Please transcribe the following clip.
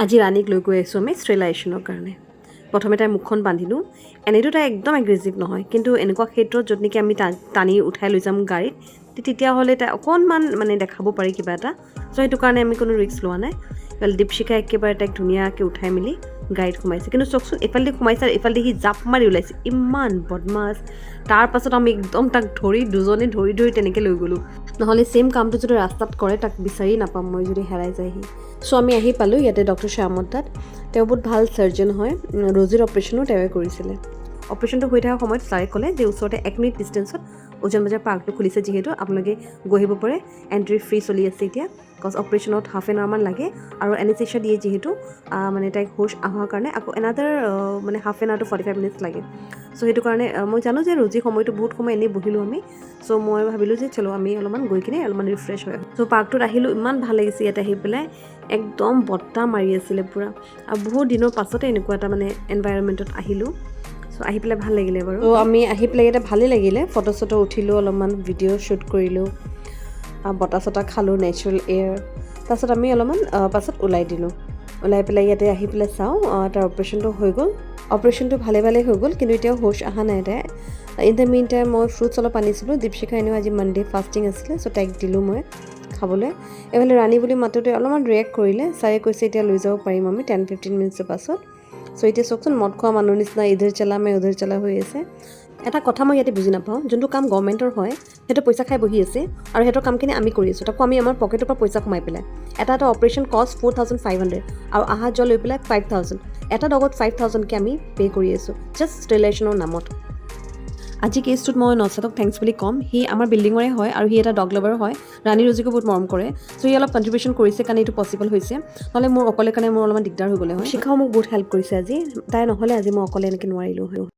আজি ৰাণীক লৈ গৈ আছোঁ আমি ষ্টেৰিলাইজেশ্যনৰ কাৰণে। প্ৰথমে তাইৰ মুখখন বান্ধিলোঁ। এনেইতো তাই একদম এগ্ৰেছিভ নহয়, কিন্তু এনেকুৱা ক্ষেত্ৰত য'ত নেকি আমি টানি উঠাই লৈ যাম গাড়ীত, তেতিয়াহ'লে তাই অকণমান মানে দেখাব পাৰি কিবা এটা। চ' সেইটো কাৰণে আমি কোনো ৰিস্ক লোৱা নাই। দীপশিখাই একেবাৰে তাইক ধুনীয়াকৈ উঠাই মেলি গাড়ীত সোমাইছে। কিন্তু চাওকচোন, এইফালেদি সোমাইছে আৰু এইফালেদি সি জাপ মাৰি ওলাইছে, ইমান বদমাছ। তাৰপাছত আমি একদম তাক দুজনে ধৰি তেনেকৈ লৈ গ'লোঁ। নহ'লে ছেইম কামটো যদি ৰাস্তাত কৰে তাক বিচাৰি নাপাম মই যদি হেৰাই যায়হি। চ' আমি আহি পালোঁ ইয়াতে ডক্টৰ শ্যামত তাত। তেওঁ বহুত ভাল চাৰ্জন হয়, ৰজিৰ অপাৰেশ্যনো তেওঁৱে কৰিছিলে। অপাৰেশ্যনটো হৈ থকাৰ সময়ত ছাৰে ক'লে যে ওচৰতে 1 মিনিট ডিষ্টেঞ্চত ওজন বজাৰ পাৰ্কটো খুলিছে, যিহেতু আপোনালোকে গৈ আহিব পাৰে, এণ্ট্ৰি ফ্ৰী চলি আছে এতিয়া। বিকজ অপাৰেশ্যনত হাফ এন আৱাৰমান লাগে আৰু এনেষ্টেচিয়া দিয়ে যিহেতু, মানে তাইক হোচ অহাৰ কাৰণে আকৌ এনাডাৰ মানে half an hour to 45 minutes লাগে। চ' সেইটো কাৰণে মই জানো যে ৰজি সময়টো বহুত সময় এনেই বহিলোঁ আমি। চ' মই ভাবিলোঁ যে চলো আমি অলপমান গৈ কিনে অলপমান ৰিফ্ৰেছ হৈ আহোঁ। চ' পাৰ্কটোত আহিলোঁ, ইমান ভাল লাগিছে ইয়াত আহি পেলাই। একদম বতাহ মাৰি আছিলে পূৰা, আৰু বহুত দিনৰ পাছতে এনেকুৱা এটা মানে এনভাইৰনমেণ্টত আহিলোঁ। চ' আহি পেলাই ভাল লাগিলে বাৰু। ত' আমি আহি পেলাই ইয়াতে ভালেই লাগিলে, ফটো চটো উঠিলোঁ, অলপমান ভিডিঅ' শ্বুট কৰিলোঁ, বতাহ চতাহ খালোঁ, নেচাৰেল এয়াৰ। তাৰপাছত আমি অলপমান পাছত ওলাই দিলোঁ। ওলাই পেলাই ইয়াতে আহি পেলাই চাওঁ তাৰ অপাৰেশ্যনটো হৈ গ'ল। অপাৰেশ্যনটো ভালে হৈ গ'ল, কিন্তু এতিয়াও হোচ অহা নাই তাই। ইন দ্য মিন টাইম মই ফ্ৰুটছ অলপ আনিছিলোঁ। দীপশিখা এনেও আজি মানডে ফাষ্টিং আছিলে, চ' তাইক দিলোঁ মই খাবলৈ। এইফালে ৰাণী বুলি মাতোঁতে অলপমান ৰিয়েক্ট কৰিলে। ছাৰে কৈছে এতিয়া লৈ যাব পাৰিম আমি 10-15 মিনিটছৰ পাছত। চ' এতিয়া চাওকচোন, মদ খোৱা মানুহৰ নিচিনা ইধৰ চলা মে উধৰ চলা হৈ আছে। এটা কথা মই ইয়াতে বুজি নাপাওঁ, যোনটো কাম গভৰ্ণমেণ্টৰ হয় সেইটো পইচা খাই বহি আছে, আৰু সিহঁতৰ কামখিনি আমি কৰি আছোঁ, তাকো আমি আমাৰ পকেটৰ পৰা পইচা সোমাই পেলাই। এটা অপাৰেশ্যন কষ্ট 4500 আৰু অহা যোৱা লৈ পেলাই 5000। এটা ডগত 5000কৈ আমি পে' কৰি আছোঁ, জাষ্ট ষ্টেৰিলাইজেশ্যনৰ নামত। আজি কেছটোত মই নচাতক থেংকছ বুলি ক'ম। সি আমাৰ বিল্ডিঙৰে হয় আৰু সি এটা ডগ লাভাৰ হয়। ৰাণী ৰজিকো বহুত মৰম কৰে। চ' সি অলপ কণ্ট্ৰিবিউশ্যন কৰিছে কাৰণে এইটো পচিবল হৈছে, নহ'লে মোৰ অকলে কাৰণে মোৰ অলপমান দিগদাৰ হৈ গ'লে হয়। শিখাও মোক বহুত হেল্প কৰিছে আজি, তাই নহ'লে আজি মই অকলে এনেকৈ নোৱাৰিলোঁ হয়।